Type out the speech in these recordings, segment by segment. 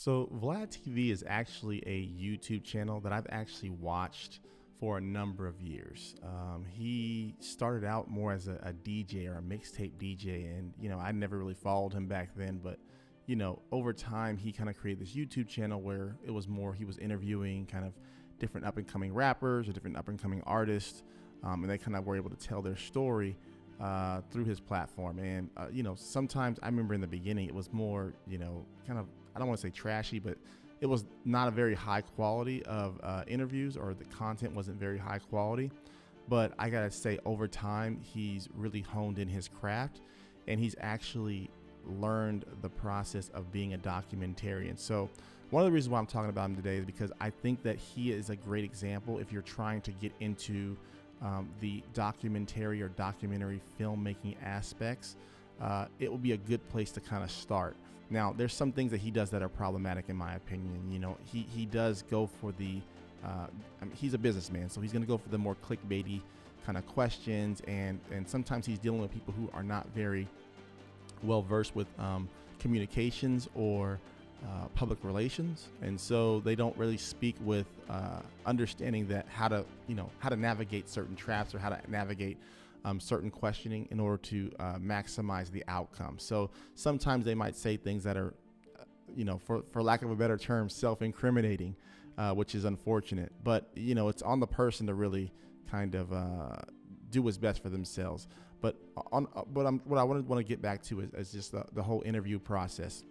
So Vlad TV is actually a YouTube channel that I've actually watched for a number of years. He started out more as a DJ or a mixtape DJ, and I never really followed him back then. But over time, he kind of created this YouTube channel where it was more he was interviewing kind of different up and coming rappers or different up and coming artists, and they kind of were able to tell their story through his platform. And sometimes I remember in the beginning it was more kind of, I don't want to say trashy, but it was not a very high quality of interviews, or the content wasn't very high quality. But I gotta say, over time, he's really honed in his craft, and he's actually learned the process of being a documentarian. So one of the reasons why I'm talking about him today is because I think that he is a great example if you're trying to get into the documentary or documentary filmmaking aspects. It will be a good place to kind of start. Now, there's some things that he does that are problematic in my opinion. He does go for the, he's a businessman, so he's going to go for the more clickbaity kind of questions, and sometimes he's dealing with people who are not very well versed with communications or public relations, and so they don't really speak with understanding that how to navigate certain traps or how to navigate certain questioning in order to maximize the outcome. So sometimes they might say things that are, for lack of a better term, self-incriminating, which is unfortunate. But it's on the person to really kind of do what's best for themselves. But what I want to get back to is just the whole interview process.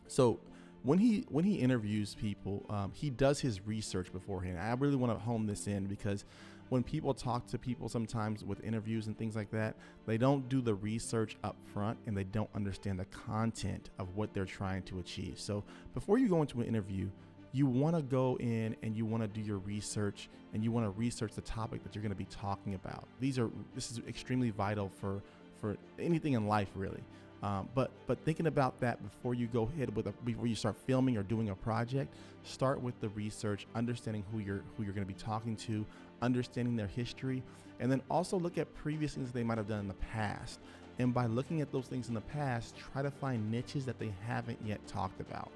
So when he interviews people, he does his research beforehand. I really want to hone this in, because when people talk to people sometimes with interviews and things like that, they don't do the research up front, and they don't understand the content of what they're trying to achieve. So before you go into an interview, you want to go in and you want to do your research, and you want to research the topic that you're going to be talking about. This is extremely vital for anything in life, really. But thinking about that before you go ahead before you start filming or doing a project, start with the research, understanding who you're going to be talking to, understanding their history, and then also look at previous things they might have done in the past. And by looking at those things in the past, try to find niches that they haven't yet talked about.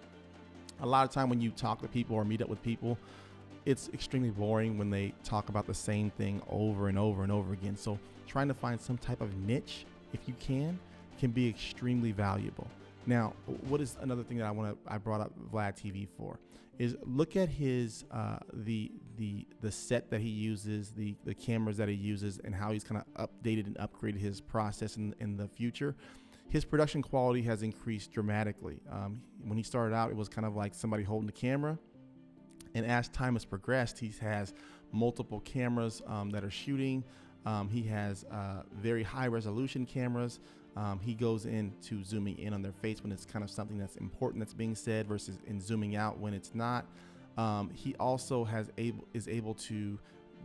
A lot of time when you talk to people or meet up with people, it's extremely boring when they talk about the same thing over and over and over again. So trying to find some type of niche, if you can be extremely valuable. Now, what is another thing that I brought up Vlad TV for is look at his the set that he uses, the cameras that he uses, and how he's kind of updated and upgraded his process in the future. His production quality has increased dramatically. When he started out, it was kind of like somebody holding the camera, and as time has progressed, he has multiple cameras that are shooting. He has very high resolution cameras. He goes into zooming in on their face when it's kind of something that's important that's being said, versus in zooming out when it's not. He also is able to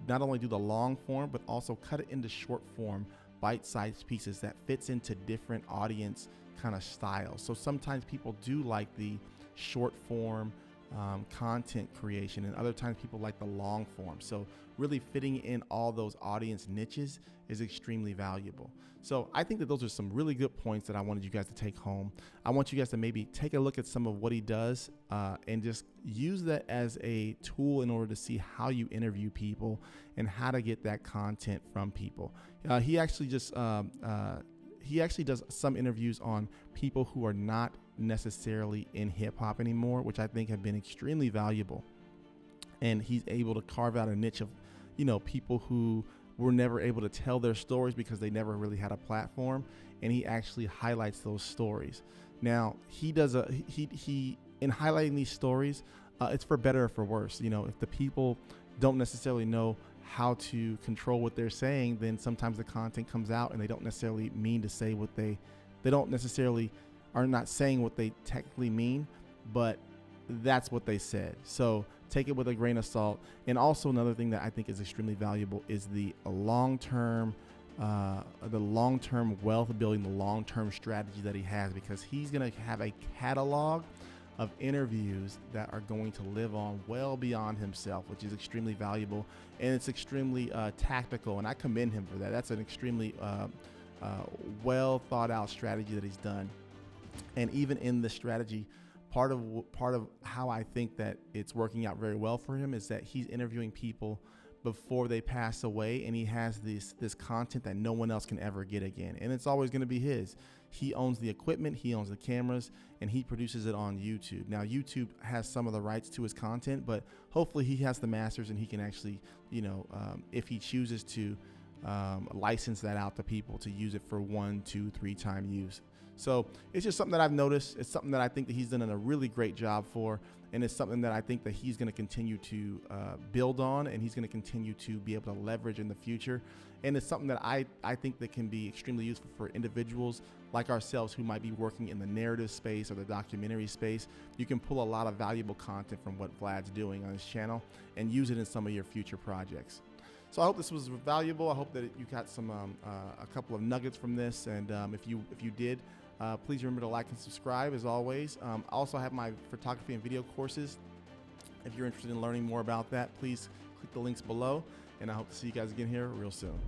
not only do the long form, but also cut it into short form, bite-sized pieces that fits into different audience kind of styles. So sometimes people do like the short form content creation, and other times people like the long form. So really fitting in all those audience niches is extremely valuable. So I think that those are some really good points that I wanted you guys to take home. I want you guys to maybe take a look at some of what he does and just use that as a tool in order to see how you interview people and how to get that content from people. He actually does some interviews on people who are not necessarily in hip hop anymore, which I think have been extremely valuable. And he's able to carve out a niche of, people who were never able to tell their stories because they never really had a platform, and he actually highlights those stories. Now, he in highlighting these stories, it's for better or for worse. If the people don't necessarily know how to control what they're saying, then sometimes the content comes out and they don't necessarily mean to say what they don't necessarily are not saying what they technically mean, but that's what they said. So take it with a grain of salt. And also another thing that I think is extremely valuable is the long-term wealth building, the long-term strategy that he has, because he's going to have a catalog of interviews that are going to live on well beyond himself, which is extremely valuable, and it's extremely tactical, and I commend him for that. That's an extremely well thought out strategy that he's done. And even in the strategy part of how I think that it's working out very well for him is that he's interviewing people before they pass away, and he has this content that no one else can ever get again, and it's always going to be his. He owns the equipment, he owns the cameras, and he produces it on YouTube. Now, YouTube has some of the rights to his content, but hopefully he has the masters and he can actually, if he chooses to, license that out to people to use it for 1, 2, 3 time use. So it's just something that I've noticed. It's something that I think that he's done a really great job for, and it's something that I think that he's going to continue to build on, and he's going to continue to be able to leverage in the future. And it's something that I think that can be extremely useful for individuals like ourselves who might be working in the narrative space or the documentary space. You can pull a lot of valuable content from what Vlad's doing on his channel and use it in some of your future projects. So I hope this was valuable. I hope that you got some a couple of nuggets from this, and if you did, please remember to like and subscribe as always. I also have my photography and video courses. If you're interested in learning more about that, please click the links below, and I hope to see you guys again here real soon.